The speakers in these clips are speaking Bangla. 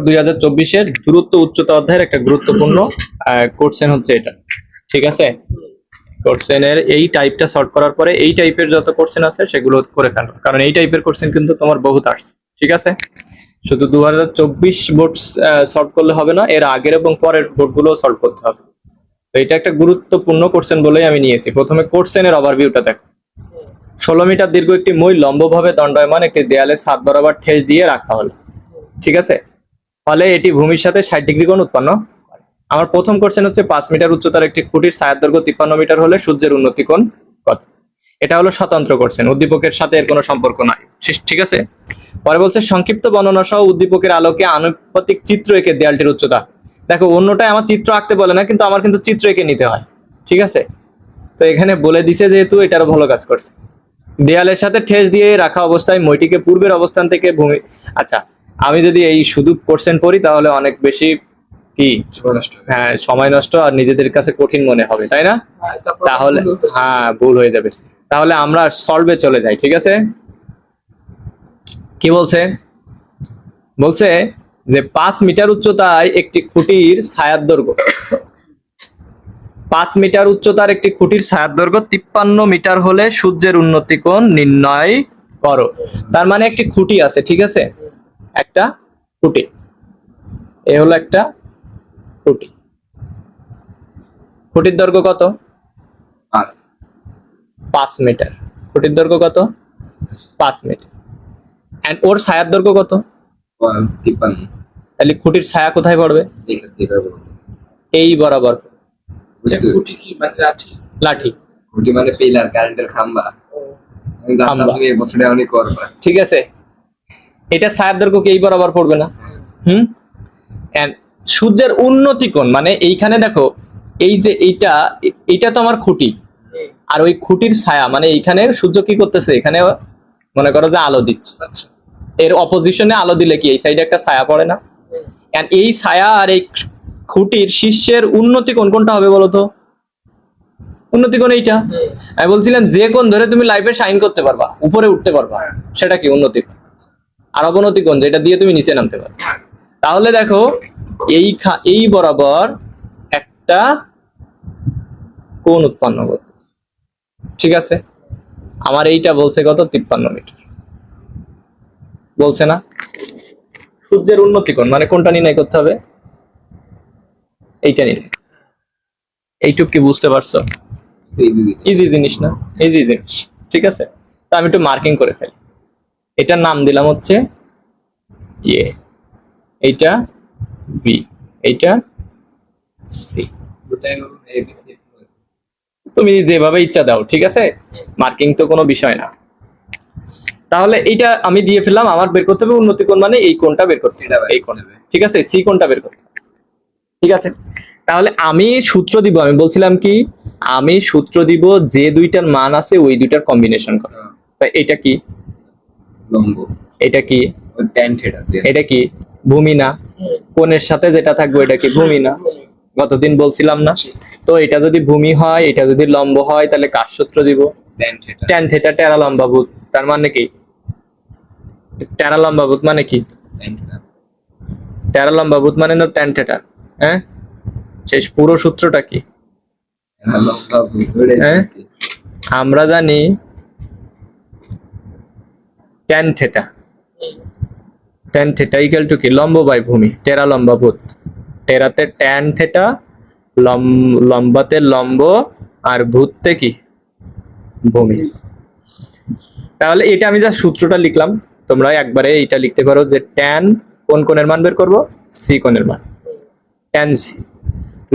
2024-এর দূরত্ব উচ্চতা অধ্যায়ের একটা গুরুত্বপূর্ণ কোশ্চেন হচ্ছে এটা। ঠিক আছে, কোশ্চেনের এই টাইপটা সলভ করার পরে এই টাইপের যত কোশ্চেন আছে সেগুলো করে ফেলো, কারণ এই টাইপের কোশ্চেন কিন্তু তোমার বহুত আসছে। ঠিক আছে, শুধু 2024 বোর্ড সলভ করলে হবে না, এর আগের এবং পরের বোর্ডগুলো সলভ করতে হবে। তো এটা একটা গুরুত্বপূর্ণ কোশ্চেন বলেই আমি নিয়েছি। প্রথমে কোশ্চেনের ওভারভিউটা দেখো। 16 মিটার দীর্ঘ একটি মই লম্বভাবে দণ্ডায়মান একটি দেয়ালে 7 বরাবর ঠেস দিয়ে রাখা হলো। ঠিক আছে, ফলে এটি ভূমির সাথে 60 ডিগ্রি কোণ উৎপন্ন। আমার প্রথম কোশ্চেন হচ্ছে 5 মিটার উচ্চতার একটি খুঁটির ছায়ার দৈর্ঘ্য 53 মিটার হলে সূর্যের উন্নতি কোণ কত? এটা হলো স্বতন্ত্র কোশ্চেন, উদ্দীপকের সাথে এর কোনো সম্পর্ক নাই। ঠিক আছে, পরে বলছে সংক্ষিপ্ত বর্ণনা সহ উদ্দীপকের আলোকে আনুপাতিক চিত্র এঁকে দেয়ালটির উচ্চতা। দেখো অন্যটায় আমার চিত্র আঁকতে বলে না, কিন্তু আমার কিন্তু চিত্র এঁকে নিতে হয়। ঠিক আছে, তো এখানে বলে দিছে যেহেতু এটারও ভালো কাজ করছে। দেয়ালের সাথে ঠেস দিয়ে রাখা অবস্থায় মইটিকে পূর্বের অবস্থান থেকে ভূমি। আচ্ছা, আমি যদি এই শুধু কোশ্চেন পড়ি তাহলে অনেক বেশি কি হ্যাঁ সময় নষ্ট আর নিজেদের কাছে কঠিন মনে হবে, তাই না? তাহলে হ্যাঁ ভুল হয়ে যাবে। তাহলে আমরা সলভে চলে যাই। ঠিক আছে, কি বলছে? বলছে যে 5 মিটার উচ্চতায় একটি খুঁটির ছায়ার দৈর্ঘ্য 5 মিটার উচ্চতার একটি খুঁটির ছায়ার দৈর্ঘ্য 53 মিটার হলে সূর্যের উন্নতি কোণ নির্ণয় করো। তার মানে একটি খুঁটি আছে। ঠিক আছে, একটা খুঁটি, এ হলো একটা খুঁটি। খুঁটির দৈর্ঘ্য কত? 5 মিটার। খুঁটির দৈর্ঘ্য কত? 5 মিটার। এন্ড ওর ছায়ার দৈর্ঘ্য কত? 53। তাহলে খুঁটির ছায়া কোথায় পড়বে? এই বরাবর। খুঁটি কি মানে লাঠি? লাঠি। খুঁটি মানে পিলার, কারেন্টের খাম্বা। আমি জানতাম তুমি এই বছরে অনেক করবা। ঠিক আছে, এটা ছায়ার দৈর্ঘ্য কি এই বরাবর পড়বে না? এন্ড সূর্যের উন্নতি কোণ মানে এইখানে দেখো, এই যে এইটা তো আমার খুঁটি, আর ওই খুঁটির ছায়া মানে এইখানে সূর্য কি করতেছে, এখানে মনে করো যে আলো দিচ্ছে, এর অপোজিশনে আলো দিলে কি এই সাইডে একটা ছায়া পড়ে না? এন্ড এই ছায়া আর এই খুঁটির শীর্ষের উন্নতি কোণ কোনটা হবে বলো তো? উন্নতি কোণ এইটা। আমি বলছিলাম যে কোণ ধরে তুমি লাইফে শাইন করতে পারবা, উপরে উঠতে পারবা, সেটা কি উন্নতি কোণ। আর অবনতি কোণ যেটা দিয়ে তুমি নিচে নামতে পারবে। তাহলে দেখো এই বরাবর একটা কোণ উৎপন্ন করতেছে। ঠিক আছে, আমার এইটা বলছে কত? 53 মিটার বলছে না? সূর্যের উন্নতি কোণ মানে কোনটা নির্ণয় করতে হবে? এইটা নির্ণয়। এইটুক কি বুঝতে পারছো? ইজি জিনিস না? ইজি জিনিস। ঠিক আছে, তো আমি একটু মার্কিং করে ফেলি। এটার নাম দিলাম হচ্ছে এ, এইটা বি, এইটা সি। তুমি যেভাবে ইচ্ছা দাও। ঠিক আছে, মার্কিং তো কোনো বিষয় না। তাহলে এইটা আমি দিয়ে ফেললাম। আমার বের করতে হবে উন্নতি কোণ মানে এই কোণটা বের করতে হবে, এই কোণ। ঠিক আছে, সি কোণটা বের করতে হবে। ঠিক আছে, তাহলে আমি সূত্র দিব। আমি বলছিলাম কি, আমি সূত্র দিব যে দুইটার মান আছে ওই দুইটার কম্বিনেশন করো। তাই এটা কি? লম্ব। এটা কি? Tan theta. এটা কি? ভূমি না? কোণের সাথে যেটা থাকবে এটা কি ভূমি না? গতদিন বলছিলাম না? তো এটা যদি ভূমি হয়, এটা যদি লম্ব হয়, তাহলে কার সূত্র দিব? Tan theta. ট্যান থিটা টেরা লম্বাভূত। তার মানে কি? টেরা লম্বাভূত মানে কি? টেরা লম্বাভূত মানে না ট্যান থিটা। হ্যাঁ, শেষ পুরো সূত্রটা কি? হ্যাঁ, আমরা জানি tan theta. Tan theta equal to কি? লম্ব বাই ভূমি, টেরা লম্বাভূত। টেরাতে ট্যান থিটা, লম্বাতে লম্ব, আর ভূততে কি? ভূমি। তাহলে এটা আমি যা সূত্রটা লিখলাম, তোমরা একবারে এটা লিখতে পারো যে ট্যান কোন কোণের মান বের করবো? সি কোণের মান। Tan c.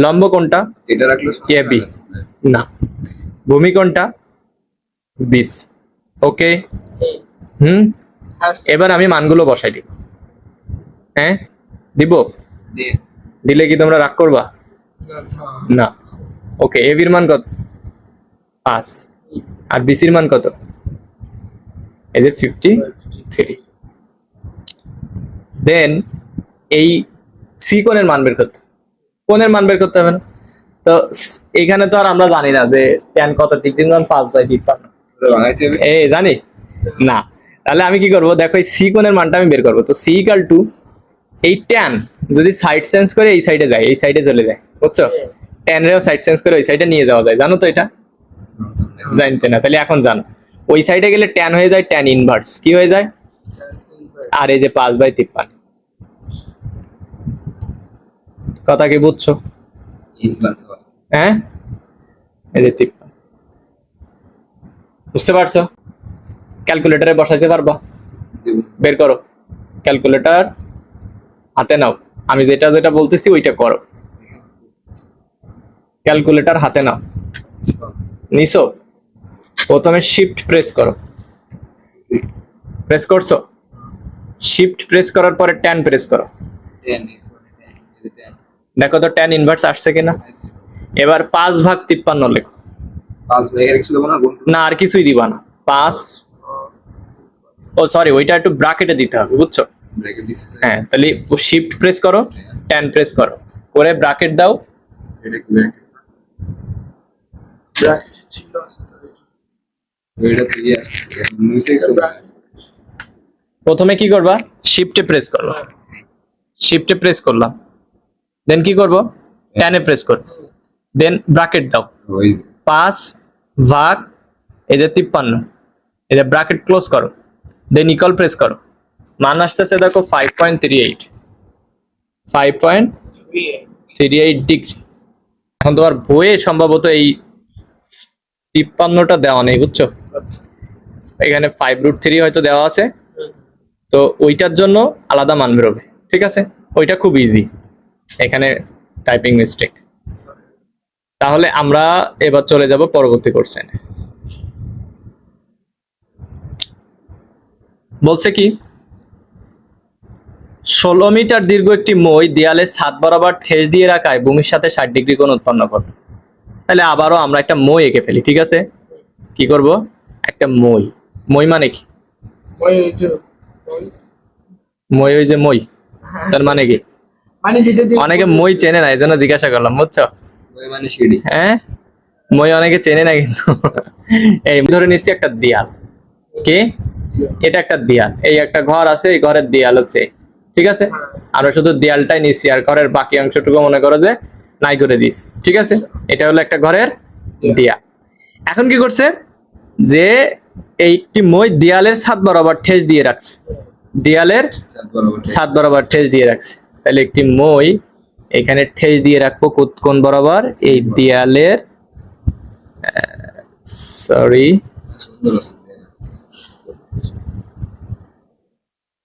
লম্ব কোনটা? এটা রাখলে এ বি না, ভূমি কোনটা? বিস। ওকে, এবার আমি মানগুলো বসাই দিব। হ্যাঁ দিব? দিলে কি তোমরা রাগ করবা? না। ওকে, এ বির মান কত? 5। আর বিসির মান কত? এই যে 53। দেন এই সি কোণের মান বের করতে, কোণের মান বের করতে হবে না? তো এখানে তো আর আমরা জানি না যে ট্যান কত ডিগ্রির মান 5/53। এই জানি না। তাহলে আমি কি করব? দেখো এই সি কোণের মানটা আমি বের করব। তো সি ইকুয়াল টু এই ট্যান যদি সাইড চেঞ্জ করে এই সাইডে যায়, এই সাইডে চলে যায়, বুঝছো? ট্যান রেও সাইড চেঞ্জ করে ওই সাইডে নিয়ে যাওয়া যায়, জানো তো এটা? জানতে না, তাহলে এখন জানো। ওই সাইডে গেলে ট্যান হয়ে যায় ট্যান ইনভার্স, কি হয়ে যায়? আর এই যে 5/53, কথা কি বুঝছো? হ্যাঁ, এই যে 53, বুঝতে পারছো? ক্যালকুলেটরে বসাইতে পারবা? বের করো ক্যালকুলেটর, হাতে নাও, আমি যেটা যেটা বলতেছি ওইটা করো। ক্যালকুলেটর হাতে নাও, নিছো? প্রথমে শিফট প্রেস করো, প্রেস করছো? শিফট প্রেস করার পরে ট্যান প্রেস করো, দেখো তো ট্যান ইনভার্স আসছে কিনা। এবার 5/53 লেখো। 5 কিছু দেবো না? না, আর কিছুই দিবা না। 5, ও সরি, ওইটা একটু ব্র্যাকেটে দিতে হবে, বুঝছো? ব্রেকেট দিচ্ছি। হ্যাঁ, তাহলে শিফট প্রেস করো, ট্যান প্রেস করো, করে ব্র্যাকেট দাও। এটা কি ব্রেকেট? এটা তো ইয়ে মিউজিক প্রথমে কি করবা? শিফটে প্রেস করবা, শিফটে প্রেস করলাম, দেন কি করব? ট্যানে প্রেস করব, দেন ব্র্যাকেট দাও। ওই 5 ভাগ এই যে 53, এই যে ব্র্যাকেট ক্লোজ করো, দেন ইকুয়াল প্রেস করো। মান আসতেছে দেখো 5.38, 5.38 ডিগ্রি। এখন তোমার বইয়ে সম্ভবত এই 53টা দেওয়া নেই, বুঝছো? এখানে 5√3 হয়তো দেওয়া আছে, তো ওইটার জন্য আলাদা মান বেরোবে, ঠিক আছে? ওইটা খুব ইজি, এখানে টাইপিং মিস্টেক। তাহলে আমরা এবার চলে যাব পরবর্তী কোশ্চেনে। বলছে কি, 16 মিটার দীর্ঘ একটি মই দেয়ালের ছাদ বরাবর ঠেস দিয়ে রাখায় ভূমির সাথে 60 ডিগ্রি কোণ উৎপন্ন করবে। তাহলে আবারও আমরা একটা মই এঁকে ফেলি, ঠিক আছে? কি করব? একটা মই। মই মানে কি? মই ওই যে মই, তার মানে কি? মানে যেটা দিয়ে অনেকে মই চেনে না, এই জন্য জিজ্ঞাসা করলাম, বুঝছো? ওই মানে সিঁড়ি। হ্যাঁ, মই অনেকে চেনে না কিন্তু। এই ধরে নিচ্ছি একটা দেয়াল, কি? এটা একটা দেয়াল, এই একটা ঘর আছে, এই ঘরের দেয়াল হচ্ছে, ঠিক আছে? আমরা শুধু দেয়ালটাই নিচ্ছি, আর ঘরের বাকি অংশটুকু মনে করো যে নাই করে দিচ্ছি, ঠিক আছে? এটা হলো একটা ঘরের দেয়াল। এখন কি করছে, যে এইটি মই দেয়ালের ছাদ বরাবর ঠেস দিয়ে রাখছে, দেয়ালের ছাদ বরাবর ঠেস দিয়ে রাখছে। তাহলে একটি মই এখানে ঠেস দিয়ে রাখবো কোন বরাবর? এই দেয়ালের, সরি, সুন্দর আছে।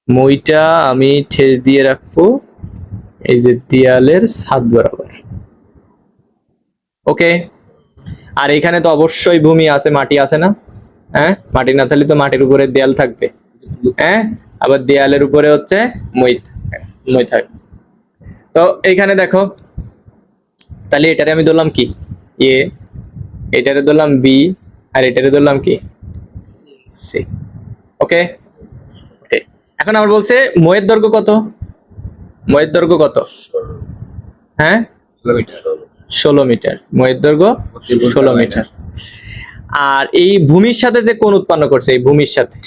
মইটা আমি ঠেস দিয়ে রাখবো এই যে দেয়ালের ছাদ বরাবর, ওকে? আর এখানে তো অবশ্যই ভূমি আছে, মাটি আছে না? হ্যাঁ, মাটি না থাকলে তো মাটির উপরে দেয়াল থাকবে, হ্যাঁ? আবার দেয়ালের উপরে হচ্ছে মই থাকবে। তো এইখানে দেখো, তাহলে এটারে আমি ধরলাম কি? এ, এটারে ধরলাম বি, আর এটারে ধরলাম কি? সি, ওকে? ওকে, এখন আমার বলছে ময়ের দৈর্ঘ্য কত? ময়ের দৈর্ঘ্য কত? হ্যাঁ, 16 মিটার। ময়ের দৈর্ঘ্য 16 মিটার। আর এই ভূমির সাথে যে কোণ উৎপন্ন করছে, এই ভূমির সাথে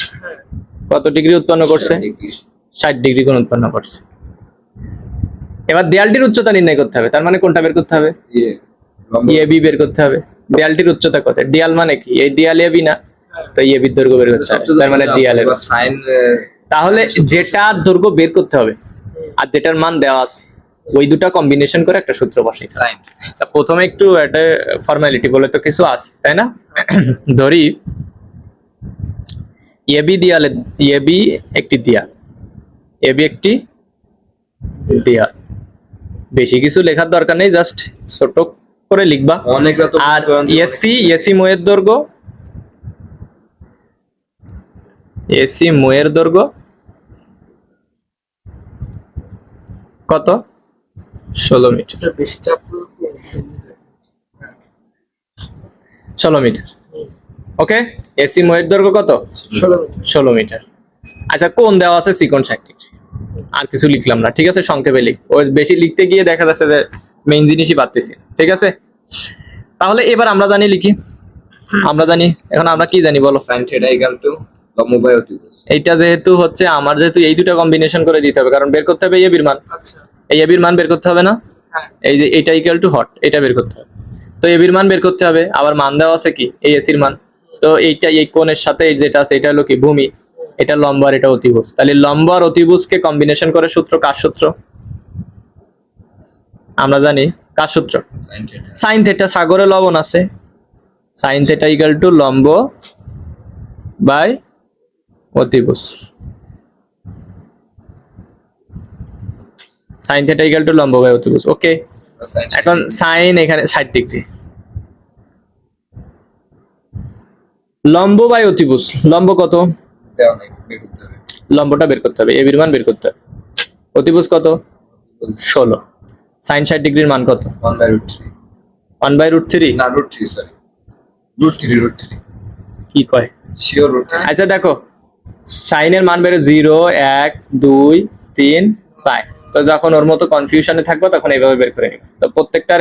কত ডিগ্রি উৎপন্ন করছে? 60 ডিগ্রি কোণ উৎপন্ন করছে। এবার দেয়ালটির উচ্চতা নির্ণয় করতে হবে, তার মানে কোনটা বের করতে হবে? এ বি বের করতে হবে। দেয়ালটির উচ্চতা কত? দেয়াল মানে কি? এই দেয়াল এ বি না, তো এ বির দৈর্ঘ্য বের করতে হবে, তার মানে দেয়ালের। সাইন তাহলে যেটা দৈর্ঘ্য বের করতে হবে আর যেটার মান দেওয়া আছে, ওই দুটা কম্বিনেশন করে একটা সূত্র বসাই। সাইন তা প্রথমে একটু একটা ফর্মালিটি বলে তো কিছু আছে, তাই না? ধরি এবি দেয়ালে, এবি একটি দেয়াল, এবি একটি দেয়াল। বেশি কিছু লেখার দরকার নেই, জাস্ট ছোট করে লিখবা। অনেক রাত আর এসি ময়ের দৈর্ঘ্য, এসি ময়ের দৈর্ঘ্য কত? 16 মিটার। বেশি চাপ 16 মিটার, ওকে? এসি ময়ের দৈর্ঘ্য কত? 16 মিটার। আচ্ছা, কোণ দেওয়া আছে চিকন 60 ডিগ্রি। আর কিছু লিখলাম না, ঠিক আছে? সংক্ষেপে লিখ, ওই বেশি লিখতে গিয়ে দেখা যাচ্ছে যে মেইন জিনিসই পাচ্ছি, ঠিক আছে? তাহলে এবার আমরা জানি লিখি, আমরা জানি, এখন আমরা কি জানি বলো? সাইন থিটা ইকুয়াল টু লম্ব বাই অতিভুজ। এইটা যেহেতু হচ্ছে আমার, যেহেতু এই দুটো কম্বিনেশন করে দিতে হবে, কারণ বের করতে হবে এই এবির মান। আচ্ছা এই এবির মান বের করতে হবে না, হ্যাঁ এই যে এটা ইকুয়াল টু হট, এটা বের করতে হবে। তো এবির মান বের করতে হবে, আবার মান দেওয়া আছে কি এই এসির মান। তো এইটা এই কোণের সাথে এই যেটা আছে এটা হলো কি ভূমি, এটা লম্ব আর এটা অতিভুজ। তাহলে লম্ব আর অতিভুজকে কম্বিনেশন করে সূত্র কার সূত্র আমরা জানি, কার সূত্র? sin theta। সাইন থেটা, সাগরে লবণ আছে, সাইন থেটা ইকুয়াল টু লম্ব বাই অতিভুজ। সাইন থেটা ইকুয়াল টু লম্ব বাই অতিভুজ। ওকে, sin এখন সাইন এখানে 60 ডিগ্রি, লম্ব বাই অতিভুজ। লম্ব কত? দেওয়া নাই, বের করতে হবে। লম্বটা বের করতে হবে, এবির মান বের করতে হবে। অতিভুজ কত? 16। সাইন 60 ডিগ্রির মান কত? 1/√3। 1/√3। না √3, সরি √3। কি কয়? শিওর √3। আচ্ছা দেখো, সাইনের মান বেরো 0 1 2 3 সাইন। তো যখন ওর মতো কনফিউশনে থাকবো তখন এইভাবে বের করে নিবে। তো প্রত্যেকটার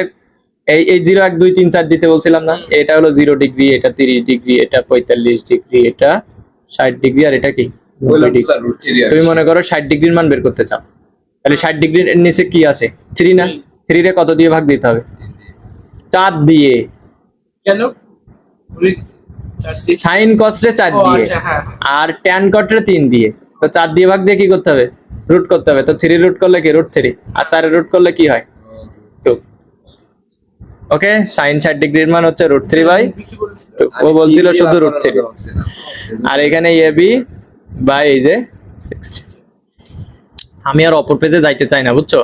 এই 0 1 2 3 4 দিতে বলছিলাম না, এটা হলো 0 ডিগ্রি, এটা 30 ডিগ্রি, এটা 45 ডিগ্রি, এটা 60 ডিগ্রি, আর এটা কি 90 বললাম ডিগ্রি। স্যার √3। তুমি মনে করো 60 ডিগ্রির মান বের করতে চাও, তাহলে 60 ডিগ্রির নিচে কি আছে? 3 না? 3 রে কত দিয়ে ভাগ দিতে হবে? 4 দিয়ে। কেন ভুলে গেছি, 4 দিয়ে। সাইন কস রে 4 ও দিয়ে, আচ্ছা হ্যাঁ আর ট্যান কট রে 3 দিয়ে। তো 4 দিয়ে ভাগ দিয়ে কি করতে হবে? রুট করতে হবে। তো 3 রুট করলে কি √3, আর 4 রুট করলে কি হয়? 2। ওকে, সাইন 60 ডিগ্রির মান হচ্ছে √3 বাই কি বলেছিল? 2। ও বলছিল শুধু √3, আর এখানে এবি বাই এই যে 60। আমি আর অপর পেজে যাইতে চাই না, বুঝছো?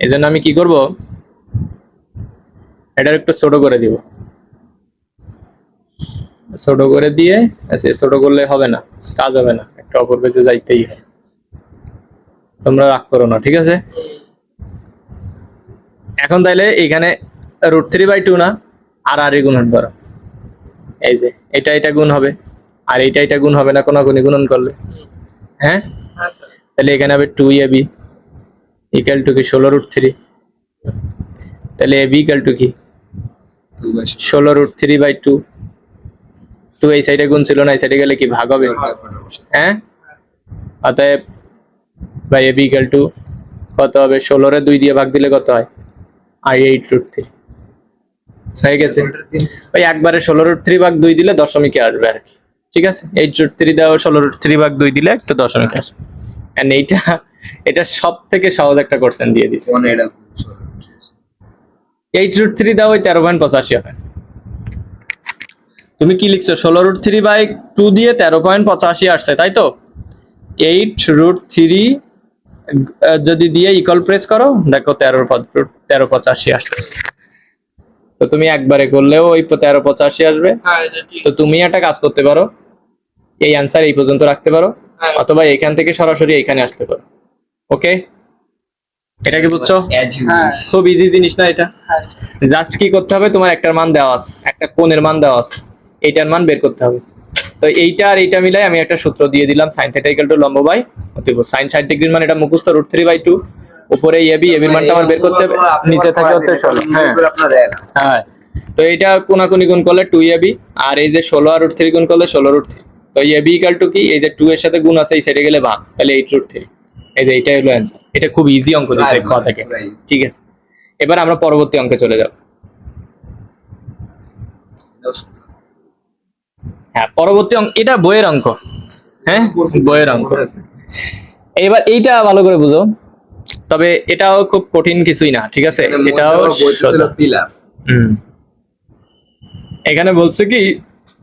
এজন্য আমি কি করব, এটার একটু ছোট করে দিব। ছোট করে দিয়ে, আচ্ছা ছোট করলে হবে না, কাজ হবে না, একটা অপর পেজে যাইতেই হয়। তোমরা রাগ করো না, ঠিক আছে? এখন তাইলে এখানে √3/2 না, আর আর গুণন করো। এই যে এটা গুণ হবে, আর এটা গুণ হবে না কোনাকুনি গুণন করলে, হ্যাঁ? হ্যাঁ স্যার তাহলে এখানে হবে 2ab ইকুয়াল টু কি 16√3। তাহলে ab ইকুয়াল টু কি 16√3/2। 2 এই সাইডে গুণ ছিল না, এই সাইডে গেলে কি ভাগ হবে, হ্যাঁ? অতএব বাই ab ইকুয়াল টু কত হবে? 16 রে 2 দিয়ে ভাগ দিলে কত হয়? আর 8√3 হয়ে গেছে। ওই একবারে 16√3/2 দিলে দশমিকে আসবে আর কি, ঠিক আছে? 8√3 দাও, 16√3/2 দিলে একটা দশমিক আসবে। এন্ড এটা সব থেকে সহজ একটা কোশ্চেন দিয়ে দিছে। মানে এটা 8√3 দাও, ওই 13.85 হবে। তুমি কি লিখছো? 16√3/2 দিয়ে 13.85 আসছে, তাই তো? 8√3 যদি দিয়ে ইকুয়াল প্রেস করো, দেখো 13.85 আসছে। তো তুমি একবারে করলেও ওই 13.85 আসবে। হ্যাঁ এটা ঠিক তো তুমি একটা কাজ করতে পারো, এই অ্যান্সার এই পর্যন্ত রাখতে পারো, হ্যাঁ অথবা এখান থেকে সরাসরি এখানে আসতে পারো। ওকে, এটা কি বুঝছো? হ্যাঁ খুব ইজি জিনিস না এটা? হ্যাঁ জাস্ট কি করতে হবে, তোমার একটার মান দেওয়া আছে, একটা কোণের মান দেওয়া আছে, এইটার মান বের করতে হবে। তো এইটা আর এইটা মিলাই আমি একটা সূত্র দিয়ে দিলাম, সাইন থিটা ইকুয়াল টু লম্ব বাই অতিভুজ। সাইন 60 ডিগ্রির মান এটা মুখস্থ √3/2, উপরে এবি এর মানটা আমার বের করতে হবে, নিচে থাকে হচ্ছে 16। হ্যাঁ হ্যাঁ, তো এইটা কোনাকুনি গুণ করলে 2ab, আর এই যে 16 আর √3 গুণ করলে 16√3। তো ab ইকুয়াল টু কি, এই যে 2 এর সাথে গুণ আছে এই সাইডে গেলে ভাগ, তাহলে 8√3। এই যে এইটা হলো অ্যানসার। এটা খুব ইজি অঙ্ক দিতে খাওয়া থেকে, ঠিক আছে? এবার আমরা পরবর্তী অঙ্কে চলে যাব। হ্যাঁ, পরবর্তী অঙ্ক, এটা বইয়ের অঙ্ক, হ্যাঁ বইয়ের অঙ্ক। এবার এইটা ভালো করে বুঝো, তবে এটাও খুব কঠিন কিছুই না, ঠিক আছে? এটাও সোজা। পিলার। এখানে বলছে কি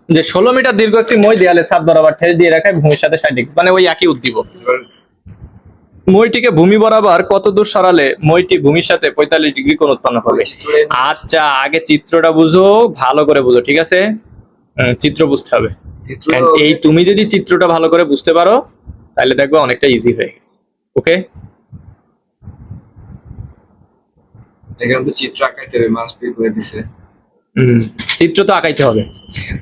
যে 16 মিটার দীর্ঘ একটি মই দেয়ালে ছাদ বরাবর ঠেস দিয়ে রাখায় ভূমির সাথে 60 ডিগ্রি, মানে ওই একই উদ্দীপক। মইটিকে ভূমি বরাবর কত দূর সরালে মইটি ভূমির সাথে 45 ডিগ্রি কোণ উৎপন্ন করবে? আচ্ছা, আগে চিত্রটা বুঝো, ভালো করে বুঝো, ঠিক আছে? চিত্র বুঝতে হবে। And এই তুমি যদি চিত্রটা ভালো করে বুঝতে পারো তাহলে দেখবে অনেকটা ইজি হয়ে গেছে। ওকে, এখানে তো চিত্র আঁকাইতে হবে, মাস পে করে দিছে। চিত্র তো আঁকাইতে হবে।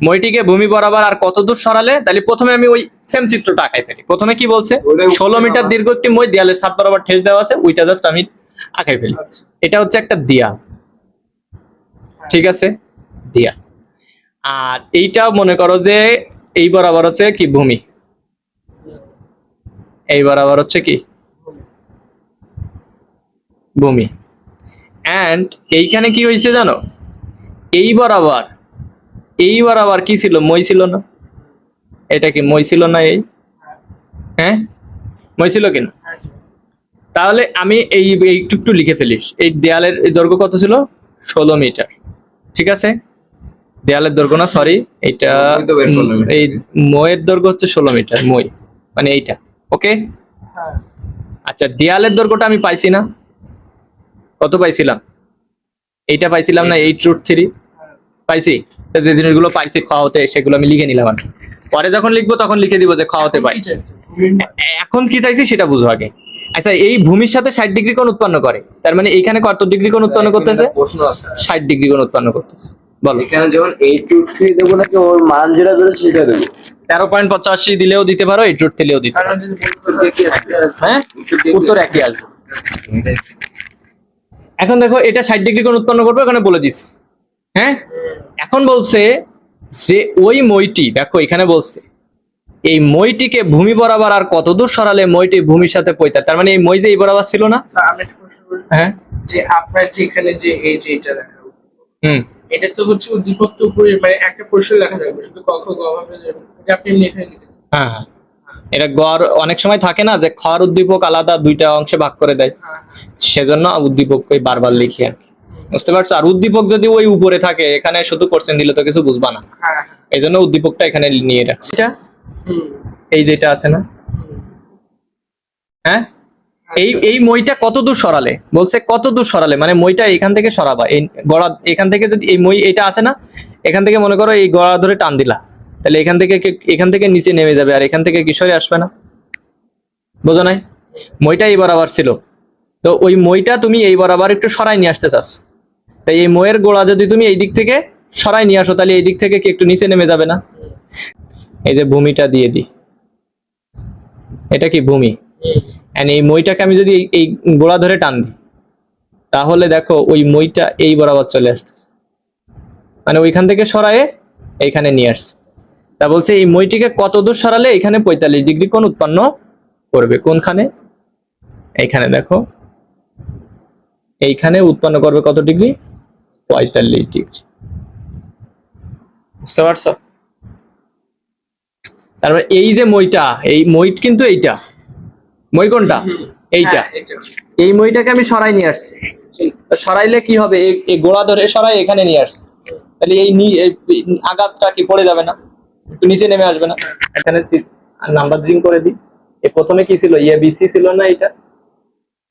মইটিকে ভূমি বরাবর আর কত দূর সরালে, তাহলে প্রথমে আমি ওই সেম চিত্রটা আঁকাই ফেলি। প্রথমে কি বলছে? 16 মিটার দীর্ঘ একটি মই দেয়ালে ছাদ বরাবর ঠেস দেওয়া আছে, ওইটা জাস্ট আমি আঁকাই ফেলি। আচ্ছা এটা হচ্ছে একটা দেয়াল, ঠিক আছে? দেয়াল। আর এইটাও মনে করো যে এই বরাবর হচ্ছে কি ভূমি, এই বরাবর হচ্ছে কি ভূমি। এন্ড এইখানে কি হয়েছে জানো, এই বরাবর, এই বরাবর কি ছিল, মই ছিল না? এটা কি মই ছিল না? এই হ্যাঁ মই ছিল কিনা? তাহলে আমি এই এইটুকু লিখে ফেলিস, এই দেয়ালের দৈর্ঘ্য কত ছিল? 16 মিটার। ঠিক আছে, দেয়ালের দৈর্ঘ্য না, সরি, এটা মই তো বের করলাম। এই মইয়ের দৈর্ঘ্য হচ্ছে 16 মিটার, মই মানে এইটা। ওকে, হ্যাঁ আচ্ছা দেয়ালের দৈর্ঘ্যটা আমি পাইছি না? কত পাইছিলাম? এইটা পাইছিলাম না, 8√3 পাইছি। তো যে জিনিসগুলো পাইছি খাওয়াতে সেগুলো আমি লিখে নিলাম। আর পরে যখন লিখবো তখন লিখে দিব যে খাওয়াতে পাই। কি চাইছে? ভূমির মান। এখন কি চাইছি সেটা বুঝো আগে। আচ্ছা এই ভূমির সাথে 60 ডিগ্রি কোণ উৎপন্ন করে, তার মানে এইখানে কত ডিগ্রি কোণ উৎপন্ন করতেছে? প্রশ্ন আছে 60 ডিগ্রি কোণ উৎপন্ন করতেছে। বলো, এখানে যখন 823 দেবো নাকি ওর মান যেটা বেরোচ্ছে সেটা দেবো? 13.85 দিলেও দিতে পারো, 8 দিলেও দিতে পারো। কারণ যদি বলতে হ্যাঁ, উত্তর একই আসবে। এখন দেখো এটা 60 ডিগ্রি কোণ উৎপন্ন করবে, ওখানে বলে দিস। হ্যাঁ, এখন বলছে যে ওই মইটি, দেখো এখানে বলছে এই মইটিকে ভূমি বরাবর আর কত দূর সরালে মইটি ভূমির সাথে পৌঁছায়। তার মানে এই মই যে এই বরাবর ছিল না? আমি একটা প্রশ্ন করি, হ্যাঁ, যে আপনার যে এখানে যে এই যে এটা লেখা, হুম, এটা তো হচ্ছে উদ্দীপক তো উপরে মানে একটা পরিসর লেখা থাকবে, শুধু ক খ গ ভাবে এটা আপনি এমনি এখানে লিখেছেন। হ্যাঁ হ্যাঁ। এটা গড় অনেক সময় থাকে না যে খর উদ্দীপক আলাদা দুইটা অংশে ভাগ করে দেয়, হ্যাঁ সেজন্য উদ্দীপক বারবার লিখি আর কি। বুঝতে পারছো? আর উদ্দীপক যদি ওই উপরে থাকে, এখানে শুধু কোশ্চেন দিলে তো কিছু বুঝবা না, হ্যাঁ হ্যাঁ। এই জন্য উদ্দীপকটা এখানে নিয়ে রাখছি। এটা হুম, এই যেটা আছে না, হুম। হ্যাঁ, এই মইটা কত দূর সরালে, বলছে কত দূর সরালে, মানে মইটা এখান থেকে সরাবা, এই গড়া এখান থেকে যদি এই মই এটা আছে না, এখান থেকে মনে করো এই গড়া ধরে টান দিলা, তাহলে এখান থেকে নিচে নেমে যাবে, আর এখান থেকে কি সরে আসবে না? বোঝো নাই? মইটা এই বরাবর ছিল, তো ওই মইটা তুমি এই বরাবর একটু সরাই নিয়ে আসতে চাচ্ছ, তাই এই মইয়ের গোড়া যদি তুমি এই দিক থেকে সরাই নিয়ে আসো, তাহলে এই দিক থেকে কি একটু নিচে নেমে যাবে না? এই যে ভূমিটা দিয়ে দিই, এটা কি ভূমি, এন্ড এই মইটাকে আমি যদি এই গোড়া ধরে টান দিই, তাহলে দেখো ওই মইটা এই বরাবর চলে আসতেছে, মানে ওইখান থেকে সরায়ে এইখানে নিয়ে আসছে। তা বলছে এই মইটিকে কত দূর সরালে এখানে 45 ডিগ্রি কোণ উৎপন্ন করবে। কোনখানে? এইখানে দেখো, এইখানে উৎপন্ন করবে কত ডিগ্রি? 45 ডিগ্রি। বুঝতে পারছো? তারপর এই যে মইটা, এই মই কিন্তু এইটা মই কোনটা? এইটা। হ্যাঁ, এটা। এই মইটাকে আমি সরাই নিয়ে আসছি, তো সরাইলে কি হবে, এই গোড়া ধরে সরাই এখানে নিয়ে আসছি, তাহলে এই আঘাতটা কি পড়ে যাবে না, একটু নিচে নেমে আসবে না? এখানে নাম্বারিং করে দিই, এই প্রথমে কি ছিল, এ বি সি ছিল না এটা?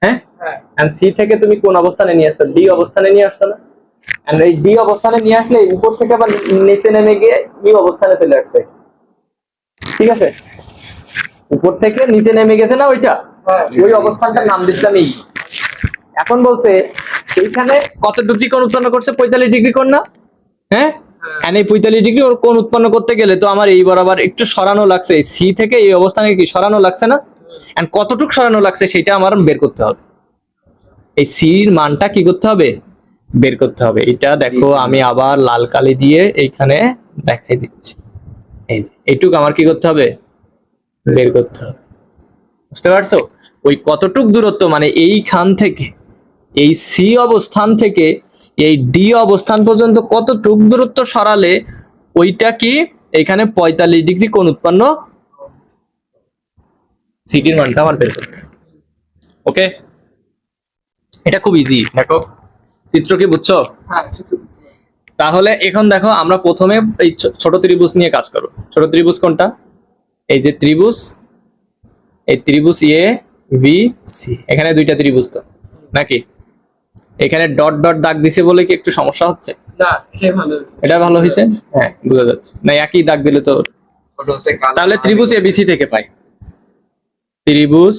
হ্যাঁ, হ্যাঁ এন্ড সি থেকে তুমি কোন অবস্থানে নিয়ে আসছো? ডি অবস্থানে নিয়ে আসছো না? এন্ড এই ডি অবস্থানে নিয়ে আসলে উপর থেকে আবার নিচে নেমে গিয়ে ই অবস্থানে চলে আসছে। ঠিক আছে, উপর থেকে নিচে নেমে গেছে না ওইটা, ওই অবস্থানটার নাম দিচ্ছিলাম এই। এখন বলছে এইখানে কত ডিগ্রি কোণ উৎপন্ন করছে? 45 ডিগ্রি কোণ না? হ্যাঁ, এন্ড এই 45 ডিগ্রি ওর কোণ উৎপন্ন করতে গেলে তো আমার এই বরাবর একটু সরানো লাগছে, সি থেকে এই অবস্থানে কি সরানো লাগছে না? এন্ড কতটুকু সরানো লাগছে সেটা আমার বের করতে হবে। এই সির মানটা কি করতে হবে? বের করতে হবে। এটা দেখো আমি আবার লাল কালি দিয়ে এইখানে দেখাই দিচ্ছি, এই যে এইটুক আমার কি করতে হবে? বের করতে হবে। বুঝতে পারছো? ওই কতটুক দূরত্ব, মানে এইখান থেকে এই সি অবস্থান থেকে এই ডি অবস্থান পর্যন্ত কতটুক দূরত্ব সরালে ওইটা কি এখানে 45 ডিগ্রি কোণ উৎপন্ন, সিটির মানটা আমার বের করতে হবে। ওকে, এটা খুব ইজি। দেখো চিত্র কি বুঝছো? হ্যাঁ ঠিক আছে। তাহলে এখন দেখো আমরা প্রথমে এই ছোট ত্রিভুজ নিয়ে কাজ করব। ছোট ত্রিভুজ কোনটা? এই যে ত্রিভুজ, এই ত্রিভুজ এ বি সি, এখানে দুইটা ত্রিভুজ তো নাকি? এখানে ডট ডট দাগ দিছে বলে কি একটু সমস্যা হচ্ছে? না এটাই ভালো হয়েছে। এটা ভালো হয়েছে, হ্যাঁ বোঝা যাচ্ছে না, একই দাগ দিলে তো। তাহলে ত্রিভুজ এ বি সি থেকে পাই ত্রিভুজ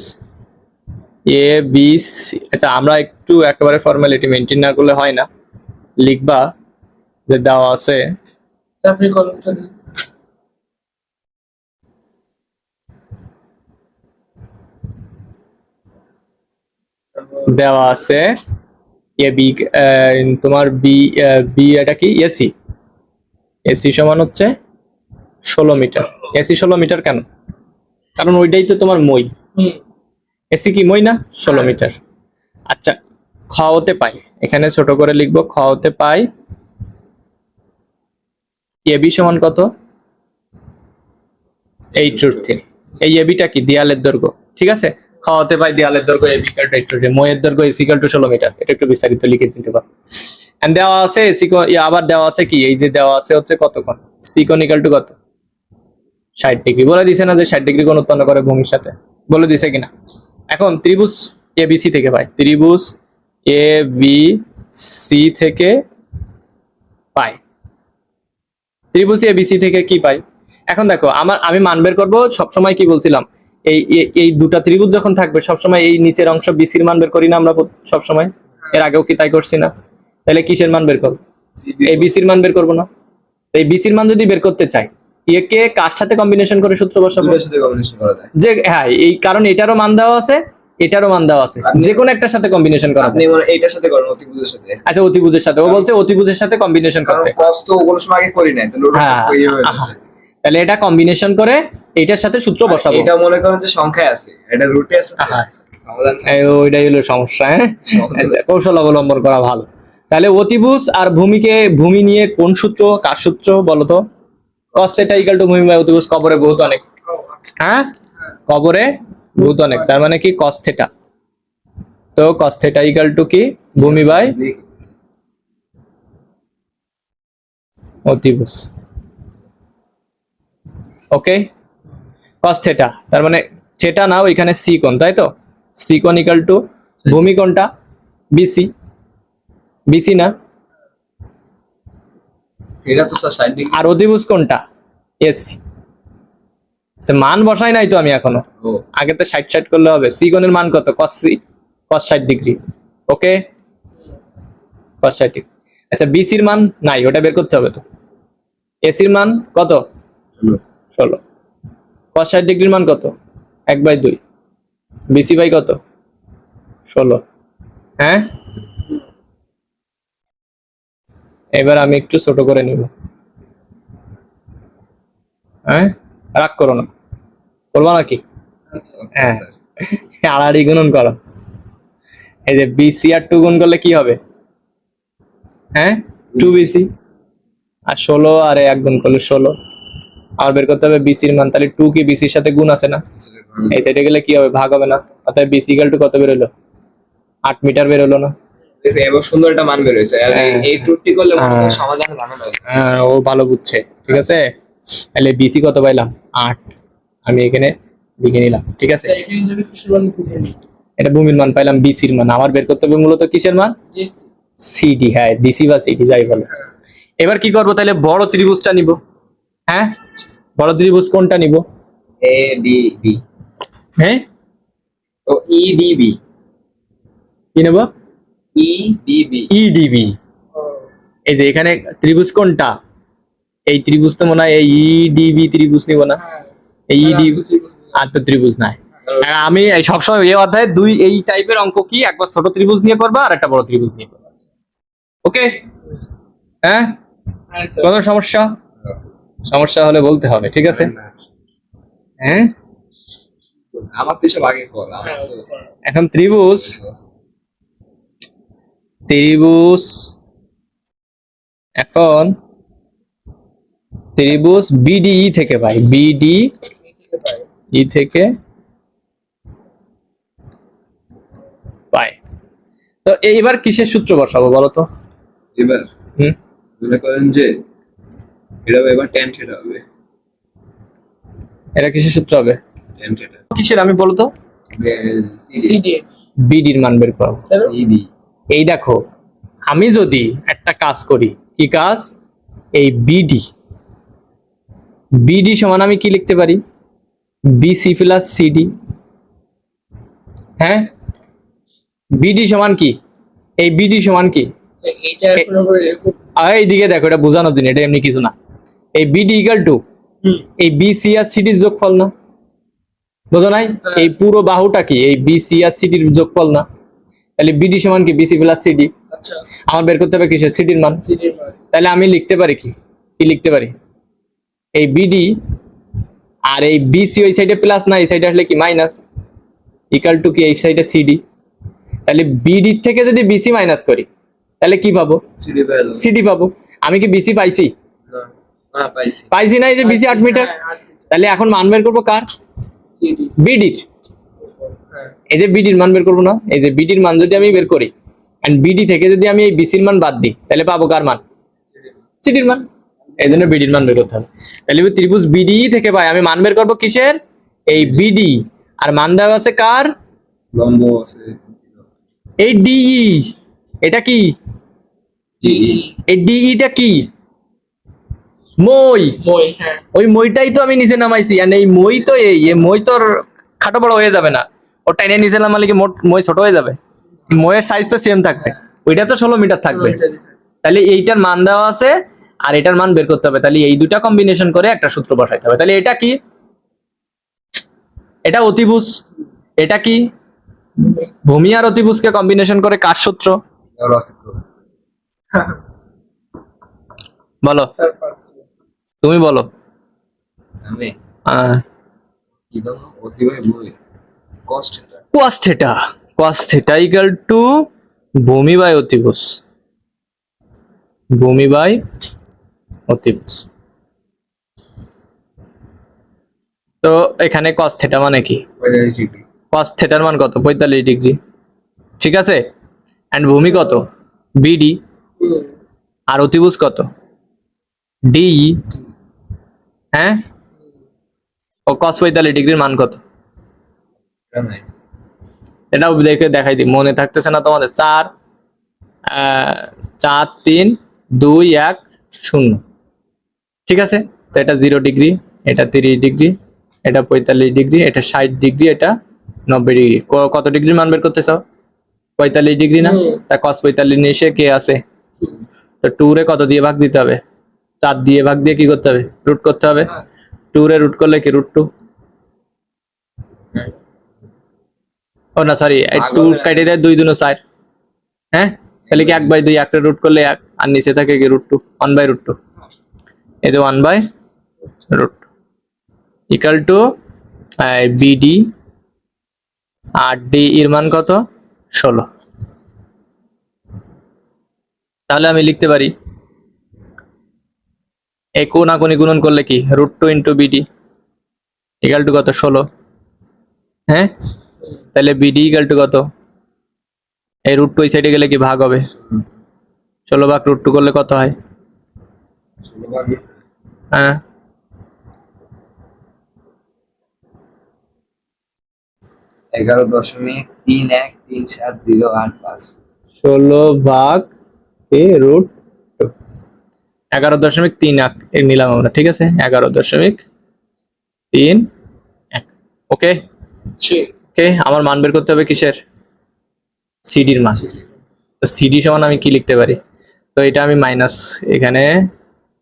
এ বি সি। আচ্ছা আমরা একটু একেবারে ফর্মালিটি মেনটেন না করলে হয় না, লিখবা যে দেওয়া আছে আপনি কলমটা দিন। দেওয়া আছে এ বি, তোমার বি, বি এটা কি এসি, এসি সমান হচ্ছে 16 মিটার। এসি 16 মিটার কেন? কারণ ওইটাই তো তোমার মই। হুম এসি কি মই না? 16 মিটার। আচ্ছা, খ হতে পাই, এখানে ছোট করে লিখবো, খ হতে পাই এবি সমান কত? 8√3। এই এবিটা কি? দেয়ালের দৈর্ঘ্য, ঠিক আছে? খ হতে পাই দেয়ালের দৈর্ঘ্য এবি ইকুয়াল টু 8√3, মইয়ের দৈর্ঘ্য এসি ইকুয়াল টু 16 মিটার। এটা একটু বিস্তারিত লিখে দিতে পারো। এন্ড দেওয়া আছে এসি আবার দেওয়া আছে কি, এই যে দেওয়া আছে হচ্ছে কত কোণ, সি কোণ ইকুয়াল টু কত? 60 ডিগ্রি। বলে দিছে না যে 60 ডিগ্রি কোণ উৎপন্ন করে ভূমির সাথে? বলে দিছে কিনা? এখন ত্রিভুজ এবিসি থেকে পাই, ত্রিভুজ এবিসি থেকে পাই, ত্রিভুজ এবিসি থেকে কি পাই? এখন দেখো আমি মান বের করবো সবসময়, কি বলছিলাম, এই দুটা ত্রিভুজ যখন থাকবে সবসময় এই নিচের অংশ বিসির মান বের করি না আমরা সবসময়? এর আগেও কি তাই করছি না? তাহলে কিসের মান বের করবো? এই বিসির মান বের করবো না? এই বিসির মান যদি বের করতে চাই, একে কার সাথে কম্বিনেশন করে সূত্র বসাবো? দুটোর সাথে কম্বিনেশন করা যায়। যে হ্যাঁ, এই কারণ এটারও মান দেওয়া আছে, এটারও মান দেওয়া আছে, যে কোনো একটার সাথে কম্বিনেশন করা আপনি যায়। মনে এইটার সাথে করেন অতিভুজের সাথে। আচ্ছা, অতিভুজের সাথে, ও বলছে অতিভুজের সাথে কম্বিনেশন কারণ করতে। cos তো কোনো সময় আগে করি নাই, তাহলে ওটা হ্যাঁ, এইভাবে আহা। তাহলে এটা কম্বিনেশন করে এইটার সাথে সূত্র বসাবো। এটা মনে করেন যে সংখ্যায় আছে, এটা রুটে আছে। আহা। সমাধান ওইটাই হলো সমস্যা। হ্যাঁ, আচ্ছা, কৌশল অবলম্বন করা ভালো। তাহলে অতিভুজ আর ভূমি নিয়ে কোন সূত্র, কার সূত্র বলো তো? cos θ ইকুয়াল টু ভূমি বাই অতিভুজ, কবরে বহুত অনেক। ও আচ্ছা হ্যাঁ, কবরে বহুত অনেক, তার মানে কি cos θ। তো cos θ ইকুয়াল টু কি? ভূমি বাই অতিভুজ। ওকে, cos θ, তার মানে থিটা নাও এখানে সি কোণ, তাই তো? সি কোণ ইকুয়াল টু ভূমি কোণটা বিসি, বিসি না? এটা তো স্যার 60 ডিগ্রি। আর অতিভুজ কোণটা এসি। মান বসাই নাই তো আমি এখনো, ও আগে তো 60 করলে হবে। সি কোণের মান কত? cos C, cos 60 degree. Okay, cos 60 degree. আচ্ছা, বিসির মান নাই, ওটা বের করতে হবে তো। এসির মান কত? হলো 16। cos 60 ডিগ্রির মান কত? 1/2। বিসি বাই কত? 16। হ্যাঁ, এবার আমি একটু ছোট করে নিব। হ্যাঁ, রাগ করো না, করবো নাকি? হ্যাঁ, আড়াআড়ি গুণন করো। এই যে বিসি আর 2 গুণ করলে কি হবে? হ্যাঁ, 2BC। আর 16 আর 1 গুণ করলে 16। আর বের করতে হবে বিসির মান। তাহলে 2 কি বিসির সাথে গুণ আছে না? এই সাইডে গেলে কি হবে? ভাগ হবে না। অর্থাৎ বিসি ইকুয়াল টু কত বের হলো? 8 মিটার বের হলো না? এবং সুন্দর একটা মান বের হয়েছে। আর এই ট্রুথটি করলে মনে হয় হ্যাঁ। সমাধান জানা যায়। হ্যাঁ, ও ভালো বুঝছে, ঠিক আছে। তাহলে বিসি কত পাইলাম? 8। আমি এখানে লিখে নিলাম, ঠিক আছে। আচ্ছা এখানে যদি কিসের মান খুঁজে নিই? এটা ভূমির মান পাইলাম, বিসির মান আমার বের করতে হবে মূলত কিসের মান? JC CD. হ্যাঁ, ডিসি বা সিডি যাই বলে। এবার কি করব? তাহলে বড় ত্রিভুজটা নিব। হ্যাঁ, বড় ত্রিভুজ কোনটা নিব? A D B. হ্যাঁ, ও ই ডি বি। কি নেব? E D B. ইডিবি। ও এই যে এখানে ত্রিভুজ কোনটা? এই ত্রিভুজ তো মনে হয় এই ইডিবি ত্রিভুজ নিব না? হ্যাঁ এই ইডিবি আত্ম ত্রিভুজ নাই। আমি এই সবসময় এই অধ্যায়ে দুই এই টাইপের অঙ্ক কি, একবার ছোট ত্রিভুজ নিয়ে করবা আর একটা বড় ত্রিভুজ নিয়ে করবা। ওকে, হ্যাঁ, হ্যাঁ স্যার কোনো সমস্যা? সমস্যা হলে বলতে হবে, ঠিক আছে। হ্যাঁ, আমার তো সব আগে কল। হ্যাঁ এখন ত্রিভুজ এখন ত্রিভুজ বিডিই থেকে পাই, বিডি ই থেকে পাই। তো এইবার কিসের সূত্র বসাবো বলো তো? এবার হুম, মনে করেন যে এটা এবার ট্যান থিটা হবে। এটা কিসের সূত্র হবে? ট্যান থিটা কিসের আমি বলো তো? সিডি বিডির মান বের করবো। সিডি। এই দেখো, আমি যদি একটা কাজ করি, কি কাজ? এই বিডি সমান আমি কি লিখতে পারি? BC plus CD. হ্যাঁ, বিডি সমান কি? এই বিডি সমান কি? এইটা এখন আবার এরকম এইদিকে দেখো, এটা বোঝানোর জন্য, এটা এমনি কিছু না। এই বিডি ইকুয়াল টু হুম এই বিসি আর সিডির যোগফল না? বোঝো নাই? এই পুরো বাহুটা কি এই বিসি আর সিডির যোগফল না? তাহলে বিডি সমান কি? BC plus CD. আচ্ছা আমার বের করতে হবে কিসের? সিডির মান। সিডি মান তাহলে আমি লিখতে পারি কি, কি লিখতে পারি? এই বিডি আর এই বিসি ওই সাইডে প্লাস না, এই সাইডে আসলে কি মাইনাস, ইকুয়াল টু কি এই সাইডে সিডি। তাহলে বিডি থেকে যদি বিসি মাইনাস করি তাহলে কি পাবো, সিডি পাবো। আমি কি বিসি পাইছি, পাইছি না, এই যে বিসি 8 মিটার। তাহলে এখন মান বের করবো কার, সিডি বিডির। হ্যাঁ এই যে বিডির মান বের করবো না, এই যে বিডির মান যদি আমি বের করি এন্ড বিডি থেকে যদি আমি এই বিসির মান বাদ দিই তাহলে পাবো কার মান, সিডির মান। এই জন্য বিডির মান বের করতে হবে। তাহলে ত্রিভুজ বিডি থেকে পাই আমি মান বের করবো কিসের, এই বিডি, আর মান দেওয়া আছে কার, লম্ব আছে এই ডিই। এটা কি, এই ডিইটা কি, মই। মই হ্যাঁ ওই মইটাই তো আমি নিচে নামাইছি, আর এই মই তো এই মই তোর খাটো বড় হয়ে যাবে না, ওর টাইনে নিচে নামালে কি মই ছোট হয়ে যাবে, মইয়ের সাইজ তো সেম থাকবে, ওইটা তো 16 মিটার থাকবে। তাহলে এইটার মান দেওয়া আছে আর এটার মান বের করতে হবে, তাহলে এই দুটা কম্বিনেশন করে একটা সূত্র বসাইতে হবে। তাহলে এটা কি, এটা অতিভুজ, এটা কি, ভূমি আর অতিভুজকে কম্বিনেশন করে কার সূত্র, বলো স্যার পাচ্ছি তুমি বলো। আমি আহ, কি জানো অতিবাহী ভূমি cos theta cos theta, cos theta equal to ভূমি বাই অতিভুজ, ভূমি বাই অতিভুজ। তো এখানে cos theta মানে কি, 45 ডিগ্রি cos theta র মান কত, 45 ডিগ্রি, ঠিক আছে। এন্ড ভূমি কত, বিডি, আর অতিভুজ কত, ডিই। হ্যাঁ, ও cos 45 ডিগ্রির মান কত, এটা নাই এটাও দেখে দেখাই দিই, মনে থাকতেছে না তোমাদের। 4 4 3 2 1 0, ঠিক আছে। তো এটা 0 ডিগ্রি, এটা 30 ডিগ্রি, এটা 45 ডিগ্রি, এটা 60 ডিগ্রি, এটা 90 ডিগ্রি। কত ডিগ্রির মান বের করতে চাও, 45 ডিগ্রি না, তা cos 45 নিচে কে আছে, তো 2 রে কত দিয়ে ভাগ দিতে হবে, 4 দিয়ে ভাগ দিয়ে কি করতে হবে, রুট করতে হবে। 2 রে রুট করলে কি রুট 2, ও না সরি, 2 কেটে দেয়, 2 দুনো 4। হ্যাঁ, তাহলে কি 1/2, 1 রে রুট করলে 1, আর নিচে থাকে কি রুট 2, 1/√2। এই যে 1/√2 ইকুয়াল টু বিডি, আর ডি এর মান কত, 16। তাহলে আমি লিখতে পারি এই কোনাকুনি গুণন করলে কি √2 ইন্টু বিডি ইকুয়াল টু কত, 16। হ্যাঁ, তাহলে বিডি ইকুয়াল টু কত, এই √2 এই সাইডে গেলে কি ভাগ হবে, 16 ভাগ √2 করলে কত হয়, 16 ভাগ হ্যাঁ 11.3137085 16 ভাগ √2, 11.31 নিলাম আমরা, ঠিক আছে, 11.31। ওকে ওকে, আমার মান বের করতে হবে কিসের, সিডির মান। তো সিডি সমান আমি কি লিখতে পারি, তো এটা আমি মাইনাস, এখানে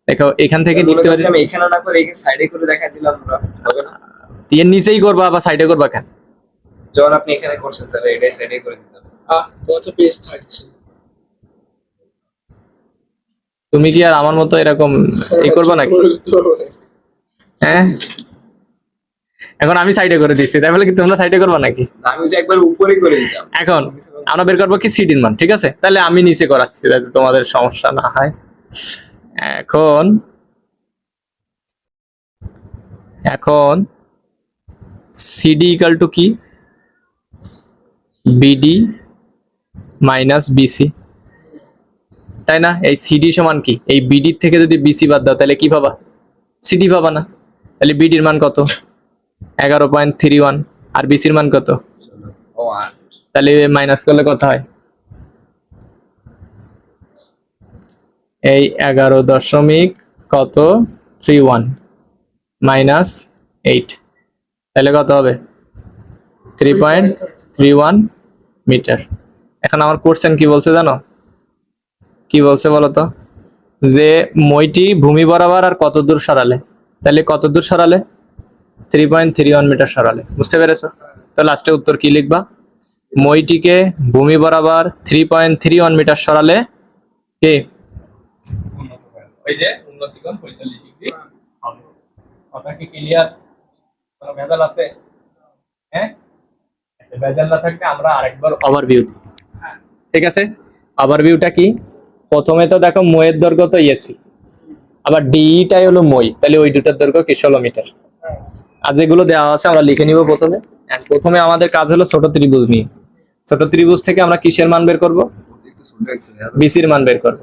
দেখো এখান থেকে লিখতে পারি, আমি এখানে না করে এখানে সাইডে করে দেখাই দিলাম আমরা, হবে না? এর নিচেই করবা বা সাইডে করবা কেন, যখন আপনি এখানে করছেন তাহলে এটাই সাইডে করে দিতাম। তোমার তো পেজ থাকছে তুমি কি আর আমার মতো এরকম এই করবা নাকি, হ্যাঁ। এখন আমি সাইডে করে দিচ্ছি, তাই বলে কি তোমরা সাইডে করবা নাকি, আমি যে একবার উপরে করে দিতাম। এখন আমরা বের করবো কি সিডির মান, ঠিক আছে। তাহলে আমি নিচে করাচ্ছি যাতে তোমাদের সমস্যা না হয়। এখন এখন সিডি ইকুয়াল টু কি, বিডি মাইনাস বিসি, তাই না। এই সিডি সমান কি, এই বিডি থেকে যদি বিসি বাদ দাও তাহলে কি পাবা, সিডি পাবা না। তাহলে বিডির মান কত, 11.31, আর বিসির মান কত, ও আর তাহলে মাইনাস করলে কত হয়, এই 11.31 মাইনাস 8, তাহলে কত হবে, 3.31 মিটার। এখন আমার কোশ্চেন কি বলছে জানো, কি বলছে বলো তো, যে মইটি ভূমি বরাবর আর কত দূর সরালে, তাহলে কত দূর সরালে, 3.31 মিটার সরালে, বুঝতে পেরেছো। তো লাস্টে উত্তর কি লিখবা, মইটিকে ভূমি বরাবর 3.31 মিটার সরালে কে, ওই যে উন্নতিকোণ 45 ডিগ্রি হবে। কথা কি ক্লিয়ার? কোনো ভেজাল আছে? হ্যাঁ, ভেজাল না থাকলে আমরা আরেকবার ওভারভিউ। ঠিক আছে, ওভারভিউটা কি? প্রথমে তো দেখো মইয়ের দৈর্ঘ্য তো এসি, আবার ডিটাই হলো মই, তাহলে ওই দুটার দৈর্ঘ্য কি 16 মিটার। আর যেগুলো দেওয়া আছে আমরা লিখে নিব প্রথমে। And প্রথমে আমাদের কাজ হলো ছোট ত্রিভুজ নিয়ে। ছোট ত্রিভুজ থেকে আমরা কিসের মান বের করব? একটু ছোট হচ্ছে বিসির মান বের করব।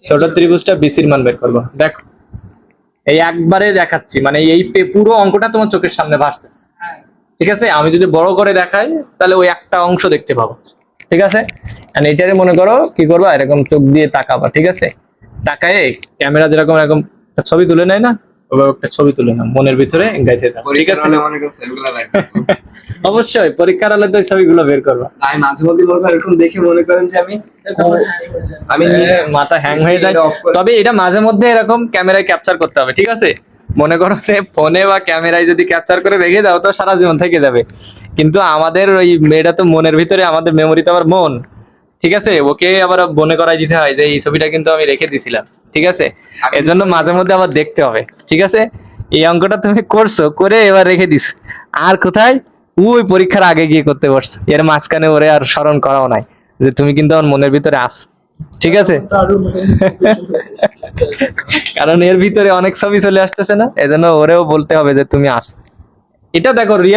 ছোট ত্রিভুজটা বিসির মান বের করব। দেখো এই একবারে দেখাচ্ছি, মানে এই পুরো অঙ্কটা তোমার চোখের সামনে ভাসতেছে। হ্যাঁ ঠিক আছে, আমি যদি বড় করে দেখাই তাহলে ওই একটা অংশ দেখতে পাবো। ঠিক আছে, and এটারে মনে করো কি করবা, এরকম চোখ দিয়ে তাকাবা। ঠিক আছে, তাকায়ে ক্যামেরা যেরকম এরকম একটা ছবি তুলে নেয় না, ওভাবে একটা ছবি তুলে নাও মনের ভিতরে গাইতে থাকো। ঠিক আছে, মনে করছে এগুলো লাগবে অবশ্যই পরীক্ষার হলে তো এই ছবিগুলো বের করবা। আমি মাঝে মধ্যে মনে করেন এরকম দেখে মনে করেন যে আমি তারপর হ্যাঁ হয়ে যায়। আমি মাথা হ্যাং হয়ে যায়। তবে এটা মাঝে মধ্যে এরকম ক্যামেরায় ক্যাপচার করতে হবে। ঠিক আছে, মনে করো যে ফোনে বা ক্যামেরায় যদি ক্যাপচার করে রেখে দাও তো সারা জীবন থেকে যাবে, কিন্তু আমাদের ওই এটা তো মনের ভিতরে, আমাদের মেমোরিতে আবার মন। ঠিক আছে, ওকে আবার মনে করাই দিতে হয় যে এই ছবিটা কিন্তু আমি রেখে দিছিলাম। ঠিক আছে, এজন্য মাঝে মধ্যে আবার দেখতে হবে। ঠিক আছে, এই অঙ্কটা তুমি করছো, করে এবার রেখে দিস, আর কোথায় ওই পরীক্ষার আগে গিয়ে করতে পারছো, এর মাঝখানে ওরে আর স্মরণ করাও নাই যে তুমি কিন্তু আমার মনের ভিতরে আস। ঠিক আছে, তো আরো মনে হয় কারণ এর ভিতরে অনেক ছবি চলে আসতেছে না, এজন্য ওরেও বলতে হবে যে তুমি আস। এটা দেখো রিয়েল